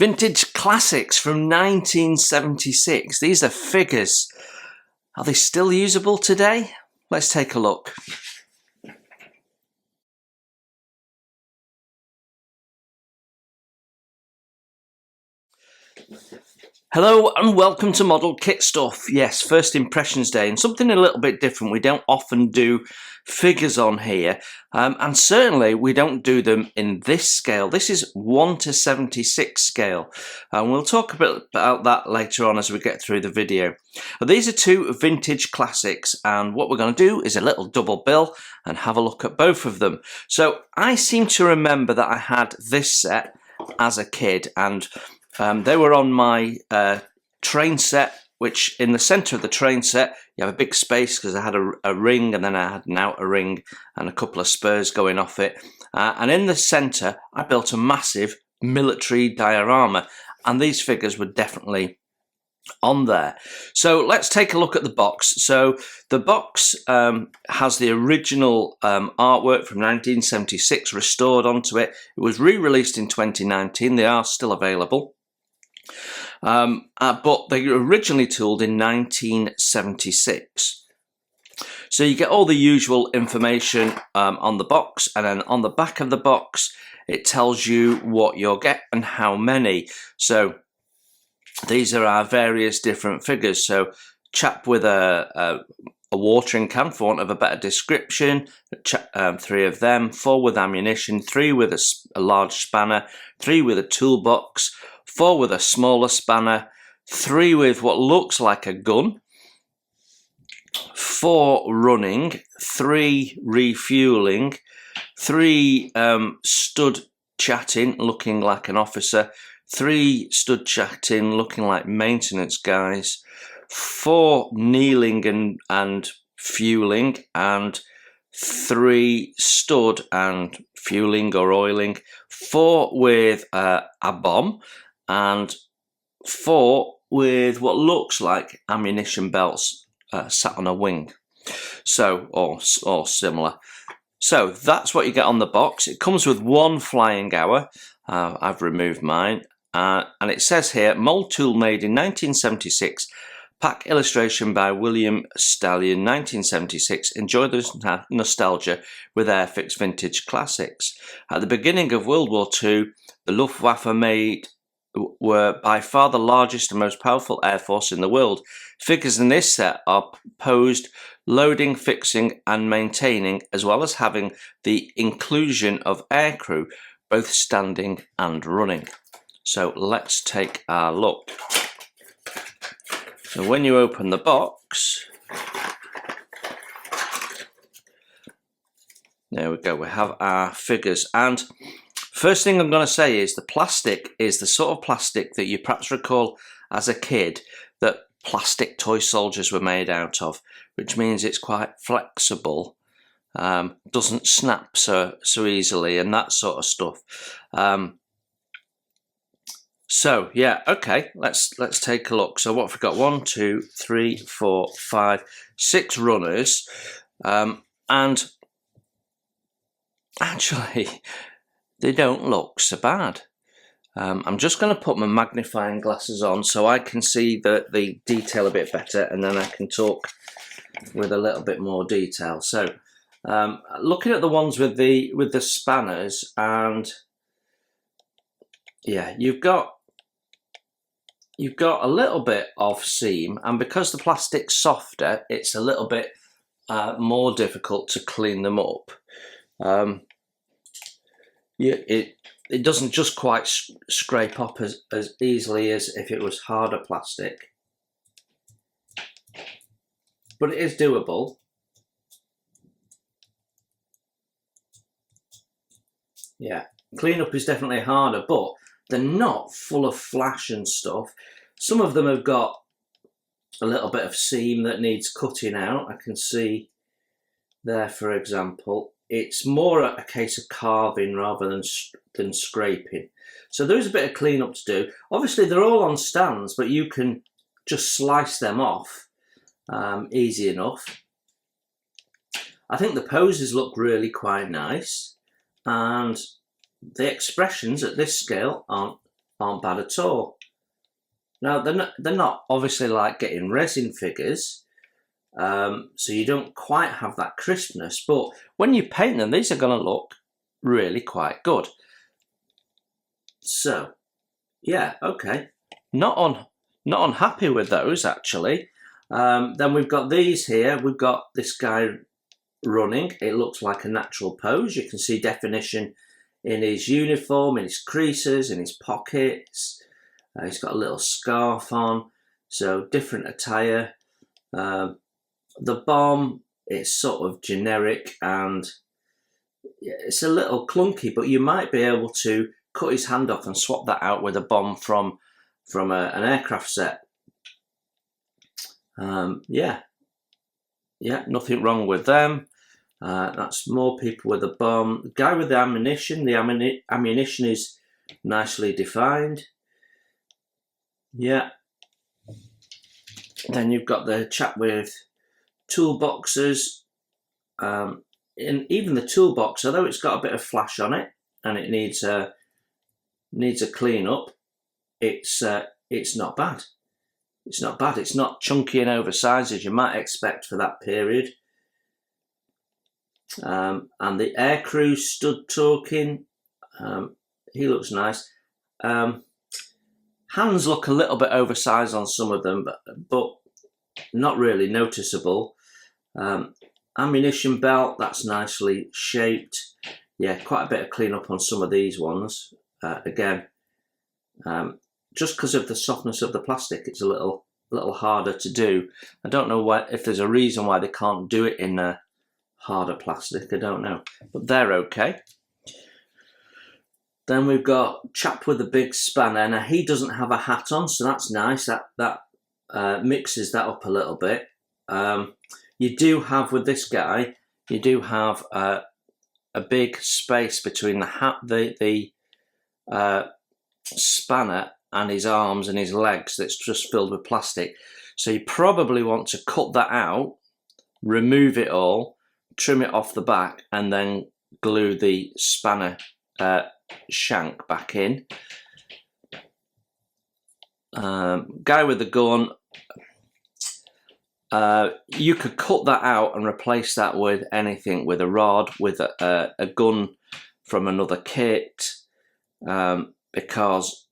Vintage classics from 1976. These are figures. Are they still usable today? Let's take a look. Hello and welcome to Model Kit Stuff. Yes, First Impressions Day, and something a little bit different. We don't often do figures on here, and certainly we don't do them in this scale. This is 1:76 scale, and we'll talk a bit about that later on as we get through the video. But these are two vintage classics, and what we're going to do is a little double bill and have a look at both of them. So I seem to remember that I had this set as a kid, and they were on my train set, which in the centre of the train set you have a big space because I had a ring, and then I had an outer ring and a couple of spurs going off it, and in the centre I built a massive military diorama, and these figures were definitely on there. So let's take a look at the box. So the box has the original artwork from 1976 restored onto it. It was re-released in 2019. They are still available. But they were originally tooled in 1976. So you get all the usual information on the box, and then on the back of the box it tells you what you'll get and how many. So these are our various different figures. So chap with a watering can, for want of a better description, 3 of them, 4 with ammunition, 3 with a large spanner, 3 with a toolbox, 4 with a smaller spanner, 3 with what looks like a gun, 4 running, 3 refueling, 3 stood chatting looking like an officer, 3 stood chatting looking like maintenance guys, 4 kneeling and fueling, and 3 stood and fueling or oiling, 4 with a bomb, and 4 with what looks like ammunition belts sat on a wing, so or similar. So that's what you get on the box. It comes with 1 flying hour. I've removed mine, and it says here, mold tool made in 1976, pack illustration by William Stallion, 1976. Enjoy the nostalgia with Airfix vintage classics. At the beginning of World War II, the Luftwaffe were by far the largest and most powerful air force in the world. Figures in this set are posed, loading, fixing and maintaining, as well as having the inclusion of aircrew, both standing and running. So let's take a look. So when you open the box, there we go, we have our figures, and first thing I'm going to say is the plastic is the sort of plastic that you perhaps recall as a kid that plastic toy soldiers were made out of, which means it's quite flexible, doesn't snap so easily, and that sort of stuff. So yeah, okay, let's take a look. So what have we got? 1, 2, 3, 4, 5, 6 runners, and actually they don't look so bad. I'm just going to put my magnifying glasses on so I can see the detail a bit better, and then I can talk with a little bit more detail. So looking at the ones with the spanners, and yeah, you've got a little bit of seam, and because the plastic's softer, it's a little bit more difficult to clean them up. It doesn't just quite scrape up as easily as if it was harder plastic, but it is doable. Yeah, cleanup is definitely harder, but they're not full of flash and stuff. Some of them have got a little bit of seam that needs cutting out. I can see there, for example. It's more a case of carving rather than scraping. So there is a bit of cleanup to do. Obviously they're all on stands, but you can just slice them off easy enough. I think the poses look really quite nice, and the expressions at this scale aren't aren't bad at all. Now they're not obviously like getting resin figures, so you don't quite have that crispness. But when you paint them, these are going to look really quite good. So yeah, okay, not unhappy with those actually. Then we've got these here. We've got this guy running. It looks like a natural pose. You can see definition in his uniform, in his creases, in his pockets. He's got a little scarf on, so different attire. The bomb is sort of generic and it's a little clunky, but you might be able to cut his hand off and swap that out with a bomb from an aircraft set. Yeah, nothing wrong with them. That's more people with a bomb. The guy with the ammunition is nicely defined. Yeah. Then you've got the chap with toolboxes. In even the toolbox, although it's got a bit of flash on it and it needs a clean up, it's not bad. It's not bad. It's not chunky and oversized as you might expect for that period. And the aircrew stud talking, he looks nice. Hands look a little bit oversized on some of them, but not really noticeable. Ammunition belt, that's nicely shaped. Yeah, quite a bit of clean up on some of these ones. Again, just because of the softness of the plastic, it's a little harder to do. I don't know if there's a reason why they can't do it in a harder plastic. I don't know, but they're okay. Then we've got chap with the big spanner. Now he doesn't have a hat on, so that's nice. That mixes that up a little bit. You do have with this guy, you do have a big space between the hat, the spanner, and his arms and his legs that's just filled with plastic. So you probably want to cut that out, remove it all, trim it off the back, and then glue the spanner shank back in. Guy with the gun, you could cut that out and replace that with anything, with a rod, with a gun from another kit, because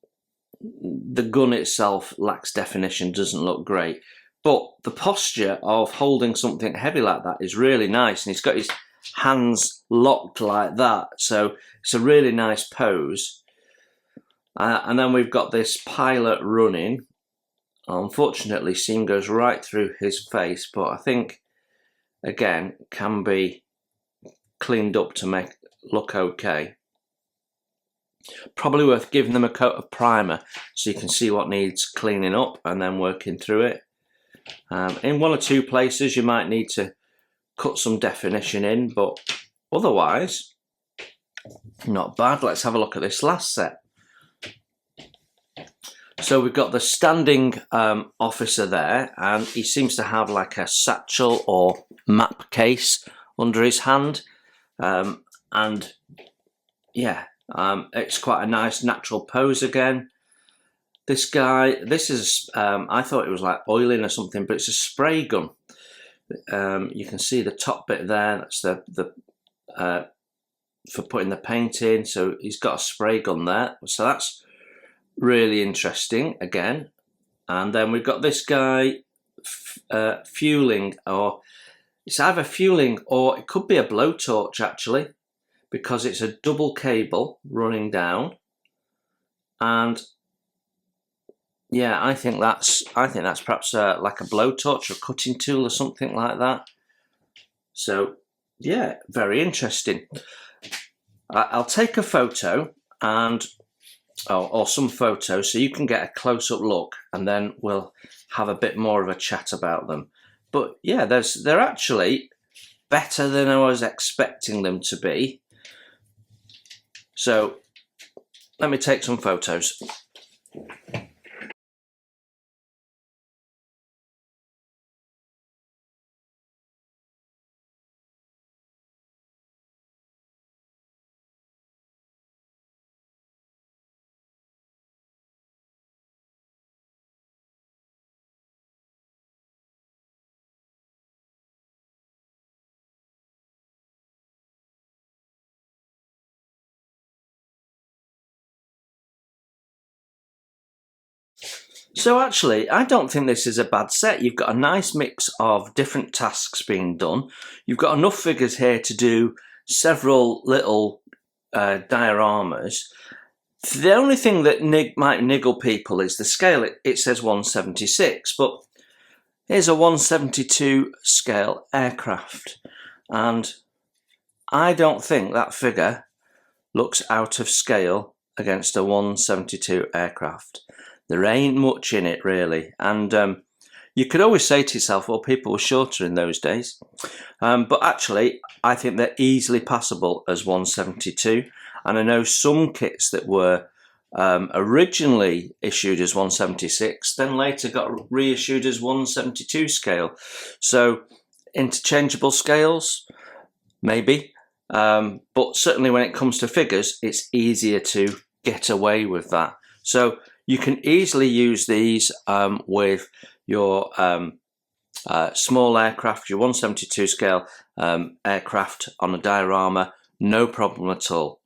the gun itself lacks definition, doesn't look great. But the posture of holding something heavy like that is really nice, and he's got his hands locked like that, so it's a really nice pose. And then we've got this pilot running. Unfortunately, seam goes right through his face, but I think again can be cleaned up to make look okay. Probably worth giving them a coat of primer so you can see what needs cleaning up and then working through it. In one or two places you might need to cut some definition in, but otherwise not bad. Let's have a look at this last set. So we've got the standing officer there, and he seems to have like a satchel or map case under his hand, and yeah, it's quite a nice natural pose again. This guy, this is, I thought it was like oiling or something, but it's a spray gun. You can see the top bit there, that's the for putting the paint in, so he's got a spray gun there, so that's really interesting again. And then we've got this guy fueling, or it's either fueling or it could be a blowtorch actually, because it's a double cable running down. And yeah, I think that's perhaps like a blowtorch or cutting tool or something like that. So yeah, very interesting. I'll take a photo and or some photos so you can get a close-up look, and then we'll have a bit more of a chat about them. But yeah, they're actually better than I was expecting them to be. So let me take some photos. So actually, I don't think this is a bad set. You've got a nice mix of different tasks being done. You've got enough figures here to do several little dioramas. The only thing that might niggle people is the scale. It says 176, but here's a 172 scale aircraft. And I don't think that figure looks out of scale against a 172 aircraft. There ain't much in it really, and you could always say to yourself, well, people were shorter in those days, but actually I think they're easily passable as 172, and I know some kits that were originally issued as 176 then later got reissued as 172 scale, so interchangeable scales maybe, but certainly when it comes to figures it's easier to get away with that. So you can easily use these with your small aircraft, your 172 scale aircraft on a diorama, no problem at all.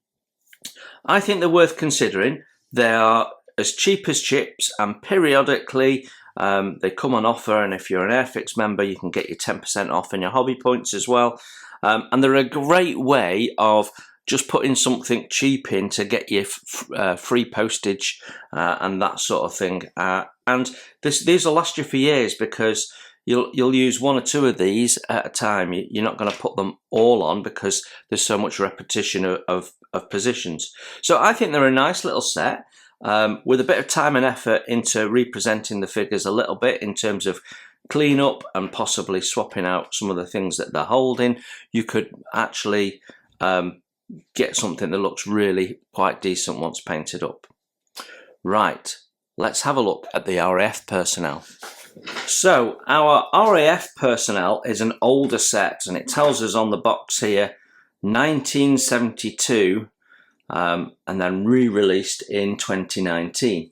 I think they're worth considering. They are as cheap as chips, and periodically they come on offer, and if you're an Airfix member you can get your 10% off and your hobby points as well. And they're a great way of just putting something cheap in to get you free postage and that sort of thing. And these will last you for years because you'll use one or two of these at a time. You're not going to put them all on because there's so much repetition of positions. So I think they're a nice little set with a bit of time and effort into representing the figures a little bit in terms of clean up and possibly swapping out some of the things that they're holding. You could actually get something that looks really quite decent once painted up. Right, let's have a look at the RAF personnel. So our RAF personnel is an older set, and it tells us on the box here 1972 and then re-released in 2019.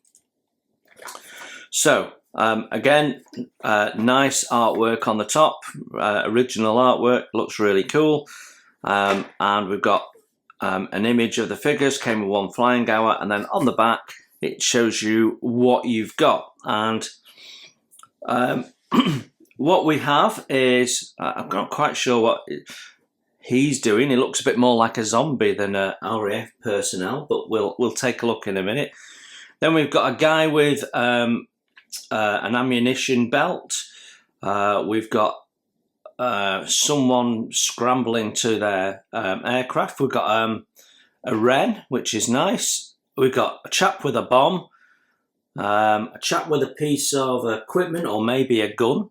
So again, nice artwork on the top, original artwork, looks really cool, and we've got an image of the figures, came with one flying hour, and then on the back it shows you what you've got. And what we have is, I'm not quite sure what he's doing. He looks a bit more like a zombie than a RAF personnel, but we'll take a look in a minute. Then we've got a guy with an ammunition belt. We've got someone scrambling to their aircraft. We've got a wren, which is nice. We've got a chap with a bomb, a chap with a piece of equipment or maybe a gun,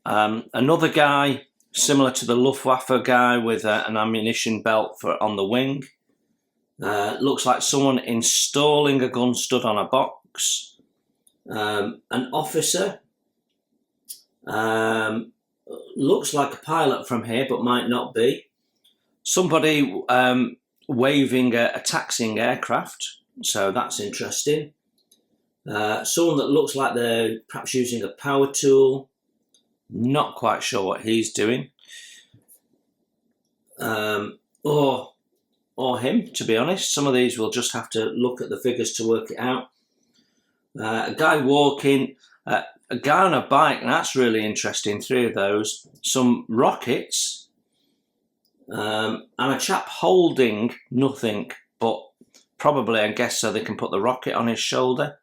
another guy similar to the Luftwaffe guy with an ammunition belt on the wing. Looks like someone installing a gun stood on a box. An officer. Looks like a pilot from here, but might not be. Somebody waving a taxiing aircraft, so that's interesting. Someone that looks like they're perhaps using a power tool. Not quite sure what he's doing. Or him, to be honest. Some of these we'll just have to look at the figures to work it out. A guy walking, a guy on a bike, and that's really interesting, 3 of those. Some rockets, and a chap holding nothing, but probably, I guess, so they can put the rocket on his shoulder.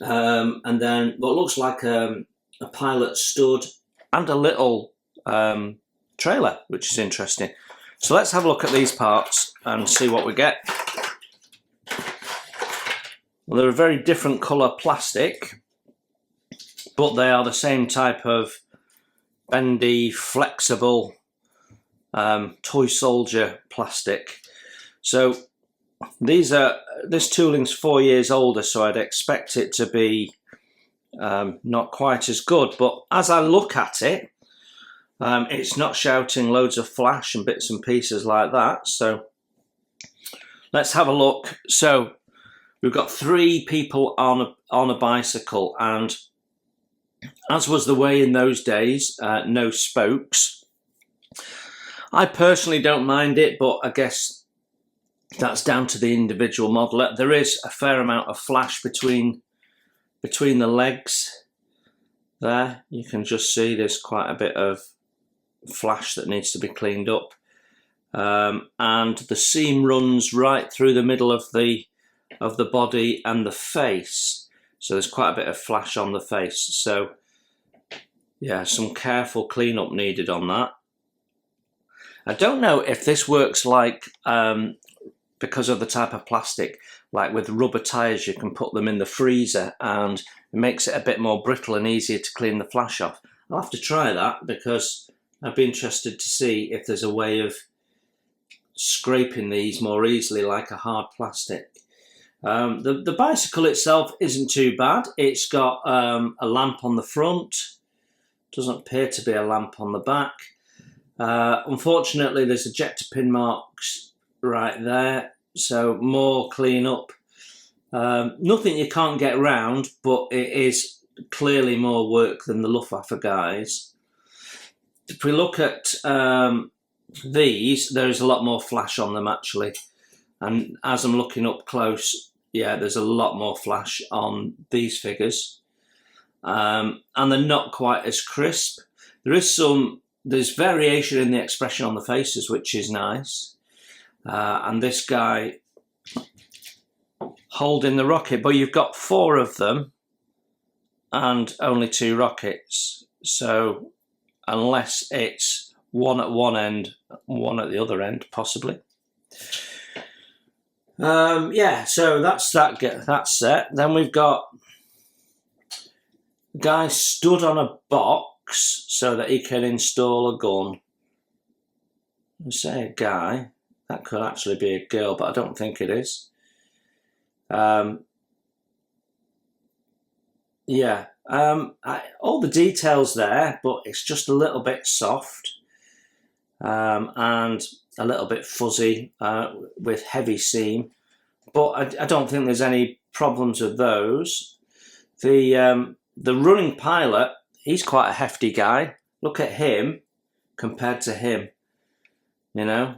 And then what looks like a pilot stood, and a little trailer, which is interesting. So let's have a look at these parts and see what we get. Well, they're a very different colour plastic, but they are the same type of bendy, flexible toy soldier plastic. So this tooling's 4 years older, so I'd expect it to be not quite as good. But as I look at it, it's not shouting loads of flash and bits and pieces like that. So let's have a look. So we've got 3 people on a bicycle, and as was the way in those days, no spokes. I personally don't mind it, but I guess that's down to the individual modeler. There is a fair amount of flash between between the legs there, you can just see there's quite a bit of flash that needs to be cleaned up. And the seam runs right through the middle of the body and the face, so there's quite a bit of flash on the face. So yeah, some careful cleanup needed on that. I don't know if this works like because of the type of plastic, like with rubber tires, you can put them in the freezer and it makes it a bit more brittle and easier to clean the flash off. I'll have to try that, because I'd be interested to see if there's a way of scraping these more easily like a hard plastic. The bicycle itself isn't too bad. It's got a lamp on the front. Doesn't appear to be a lamp on the back. Unfortunately, there's ejector pin marks right there, so more clean up. Nothing you can't get round, but it is clearly more work than the Luftwaffe guys. If we look at these, there's a lot more flash on them actually, and as I'm looking up close, yeah, there's a lot more flash on these figures, and they're not quite as crisp. There's variation in the expression on the faces, which is nice, and this guy holding the rocket, but you've got 4 of them and only 2 rockets, so unless it's one at one end, one at the other end, possibly. Yeah, so that's set. Then we've got a guy stood on a box so that he can install a gun. I say a guy, that could actually be a girl, but I don't think it is. Yeah, all the details there, but it's just a little bit soft and a little bit fuzzy with heavy seam, but I don't think there's any problems with those. The running pilot, he's quite a hefty guy. Look at him compared to him, you know.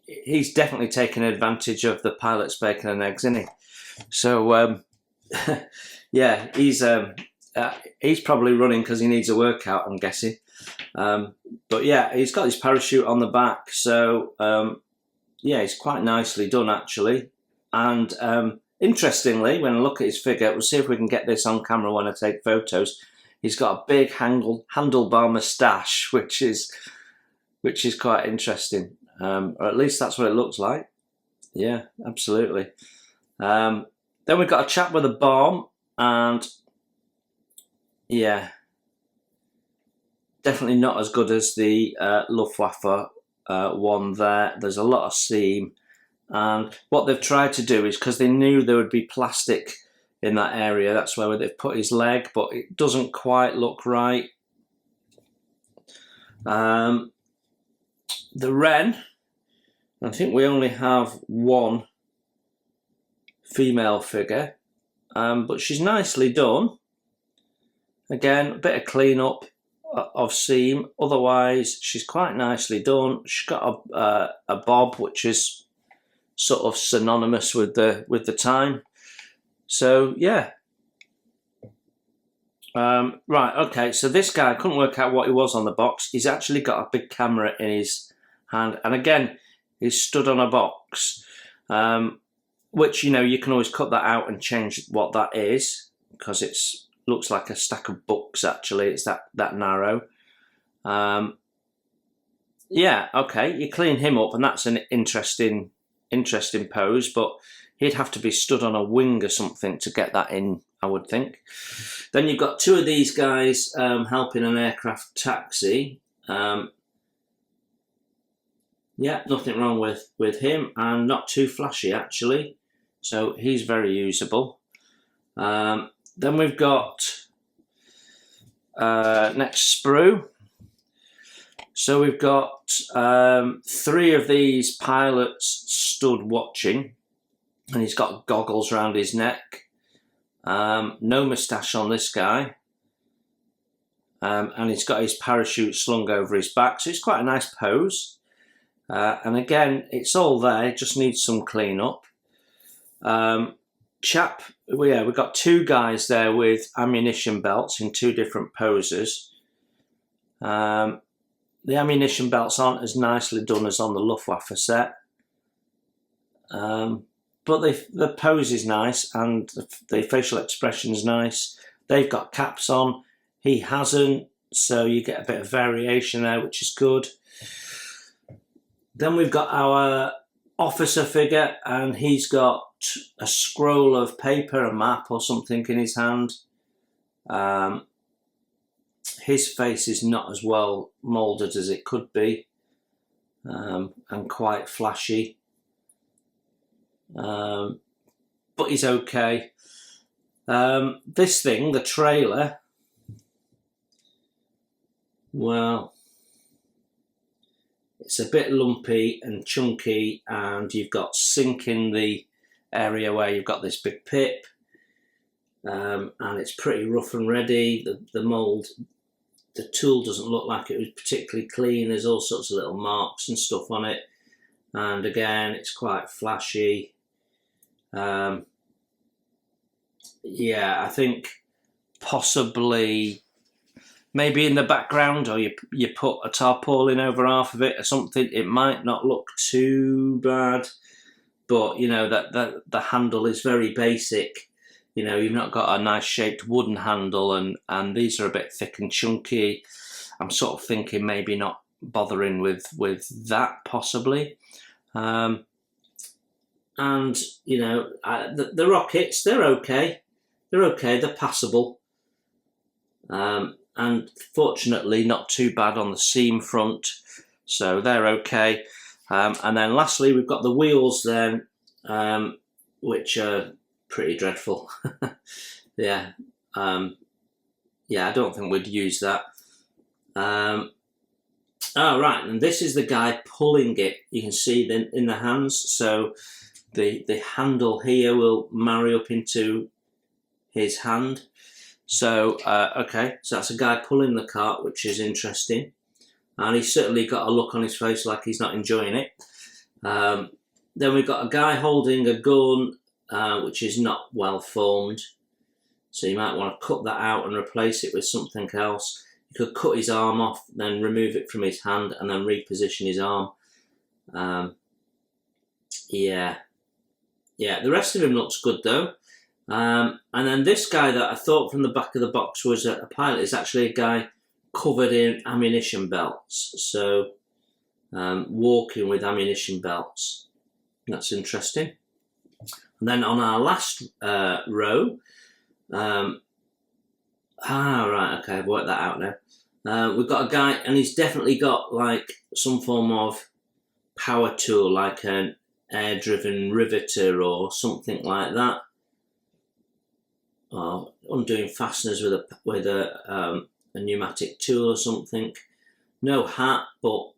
He's definitely taking advantage of the pilot's bacon and eggs, isn't he? So yeah, he's probably running because he needs a workout, I'm guessing. But yeah, he's got his parachute on the back, so yeah, he's quite nicely done actually. And interestingly, when I look at his figure, we'll see if we can get this on camera when I take photos. He's got a big handlebar moustache, which is quite interesting. Or at least that's what it looks like. Yeah, absolutely. Then we've got a chap with a bomb, and yeah, definitely not as good as the Luftwaffe one there. There's a lot of seam, and what they've tried to do is, because they knew there would be plastic in that area, that's where they've put his leg, but it doesn't quite look right. The Wren, I think we only have 1 female figure, but she's nicely done. Again, a bit of clean up of seam, otherwise she's quite nicely done. She's got a bob, which is sort of synonymous with the time. So yeah. Right, okay, so this guy, I couldn't work out what he was on the box. He's actually got a big camera in his hand, and again, he's stood on a box, which, you know, you can always cut that out and change what that is, because it looks like a stack of books actually. It's that narrow. Yeah, okay, you clean him up, and that's an interesting pose, but he'd have to be stood on a wing or something to get that in, I would think. Then you've got 2 of these guys helping an aircraft taxi. Yeah, nothing wrong with him, and not too flashy actually, so he's very usable. Then we've got next sprue. So we've got 3 of these pilots stood watching, and he's got goggles around his neck. No moustache on this guy, and he's got his parachute slung over his back, so it's quite a nice pose. And again, it's all there, it just needs some clean up. yeah, we've got two guys there with ammunition belts in two different poses. The ammunition belts aren't as nicely done as on the Luftwaffe set, but the pose is nice and the facial expression is nice. They've got caps on, he hasn't, so you get a bit of variation there, which is good. Then we've got our officer figure, and he's got a scroll of paper, a map or something in his hand. His face is not as well moulded as it could be, and quite flashy, but he's okay. This thing, the trailer, well, it's a bit lumpy and chunky, and you've got sink in the area where you've got this big pip, and it's pretty rough and ready. The mould, the tool doesn't look like it was particularly clean. There's all sorts of little marks and stuff on it, and again, it's quite flashy. Yeah, I think possibly maybe in the background, or you put a tarpaulin over half of it or something, it might not look too bad. But you know that the handle is very basic. You know, you've not got a nice shaped wooden handle, and these are a bit thick and chunky. I'm sort of thinking maybe not bothering with that possibly. And you know, the rockets, they're okay. They're passable. And fortunately not too bad on the seam front, so they're okay. And then lastly, we've got the wheels then, which are pretty dreadful. Yeah, yeah, I don't think we'd use that. Oh, right, and this is the guy pulling it. You can see in the hands, so the handle here will marry up into his hand. So, okay, so that's a guy pulling the cart, which is interesting. And he's certainly got a look on his face like he's not enjoying it. Then we've got a guy holding a gun, which is not well formed. So you might want to cut that out and replace it with something else. You could cut his arm off, then remove it from his hand, and then reposition his arm. Yeah, the rest of him looks good though. And then this guy that I thought from the back of the box was a pilot is actually a guy covered in ammunition belts. So walking with ammunition belts. That's interesting. And then on our last row, right, okay, I've worked that out now. We've got a guy, and he's definitely got like some form of power tool, like an air-driven riveter or something like that. Or undoing fasteners with a pneumatic tool or something. No hat, but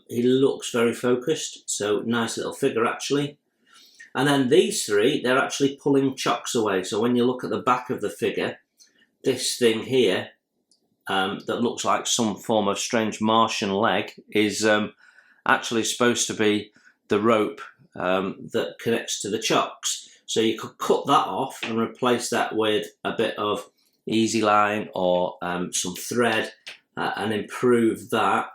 he looks very focused. So nice little figure actually. And then these three, they're actually pulling chocks away. So when you look at the back of the figure, this thing here that looks like some form of strange Martian leg is actually supposed to be the rope that connects to the chocks. So you could cut that off and replace that with a bit of easy line or some thread and improve that.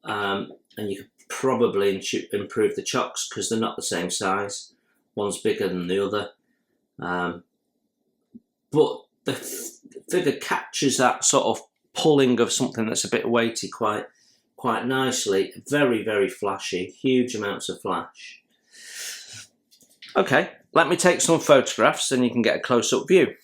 And you could probably improve the chocks because they're not the same size. One's bigger than the other. But the figure captures that sort of pulling of something that's a bit weighty quite nicely. Very, very flashy. Huge amounts of flash. Okay, let me take some photographs and you can get a close-up view.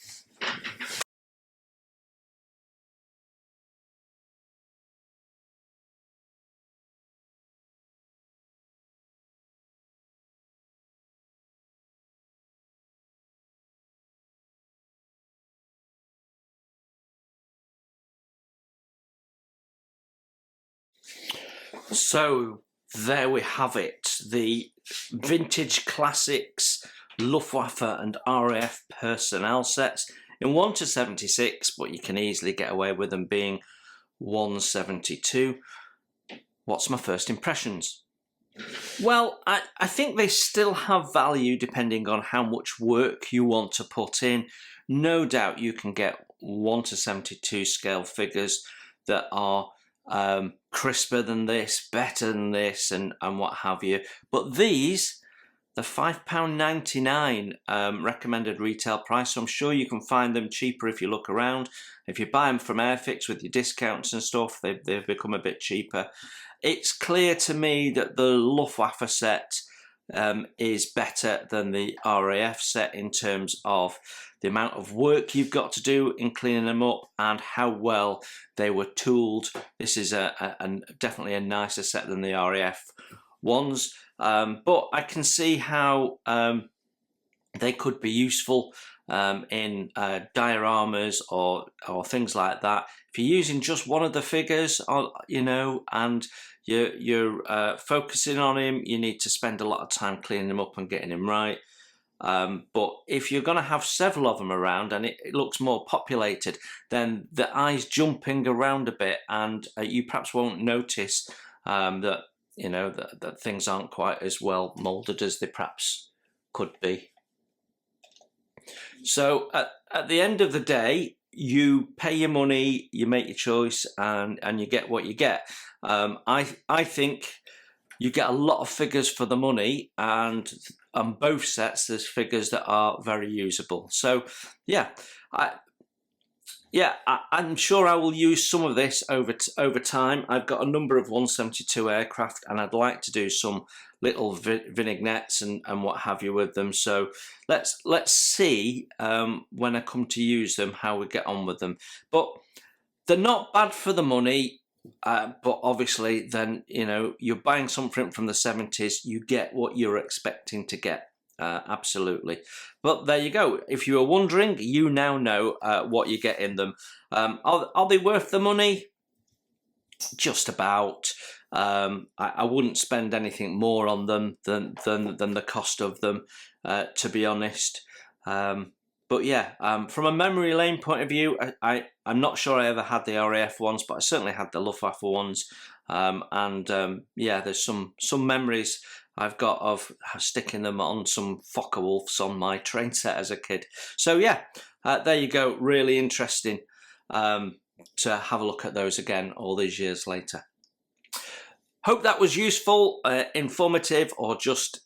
So there we have it, the vintage classics Luftwaffe and RAF personnel sets in 1:76, but you can easily get away with them being 1:72. What's my first impressions? Well, I think they still have value depending on how much work you want to put in. No doubt you can get 1:72 scale figures that are crisper than this, better than this, and what have you. But these, the £5.99 recommended retail price, so I'm sure you can find them cheaper if you look around. If you buy them from Airfix with your discounts and stuff, they've become a bit cheaper. It's clear to me that the Luftwaffe set is better than the RAF set in terms of the amount of work you've got to do in cleaning them up and how well they were tooled. This is definitely a nicer set than the RAF ones, but I can see how they could be useful in dioramas or things like that. If you're using just one of the figures, and you're focusing on him, you need to spend a lot of time cleaning him up and getting him right. But if you're going to have several of them around and it looks more populated, then the eye's jumping around a bit, and you perhaps won't notice that that things aren't quite as well molded as they perhaps could be. So at the end of the day, you pay your money, you make your choice, and you get what you get. I think you get a lot of figures for the money, and on both sets there's figures that are very usable. So yeah, I'm sure I will use some of this over time. I've got a number of 172 aircraft, and I'd like to do some little vignettes and what have you with them. So let's see when I come to use them how we get on with them. But they're not bad for the money. But obviously, then you're buying something from the 70s. You get what you're expecting to get. Absolutely. But there you go. If you were wondering, you now know what you get in them. Are they worth the money? Just about. I wouldn't spend anything more on them than the cost of them, to be honest. But yeah, from a memory lane point of view, I'm not sure I ever had the RAF ones, but I certainly had the Luftwaffe ones. Yeah, there's some memories I've got of sticking them on some Focke-Wulfs on my train set as a kid. So yeah, there you go. Really interesting to have a look at those again all these years later. Hope that was useful, informative, or just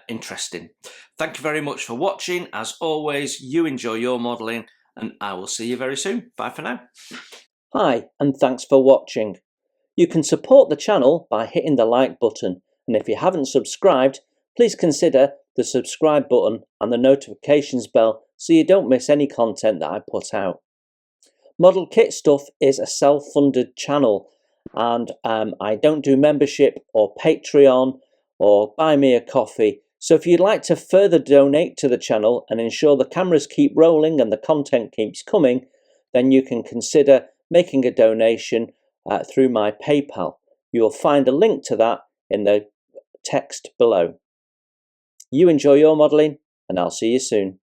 interesting. Thank you very much for watching. As always, you enjoy your modelling, and I will see you very soon. Bye for now. Hi, and thanks for watching. You can support the channel by hitting the like button, and if you haven't subscribed, please consider the subscribe button and the notifications bell so you don't miss any content that I put out. Model Kit Stuff is a self-funded channel, and I don't do membership or Patreon or buy me a coffee. So if you'd like to further donate to the channel and ensure the cameras keep rolling and the content keeps coming, then you can consider making a donation through my PayPal. You will find a link to that in the text below. You enjoy your modelling, and I'll see you soon.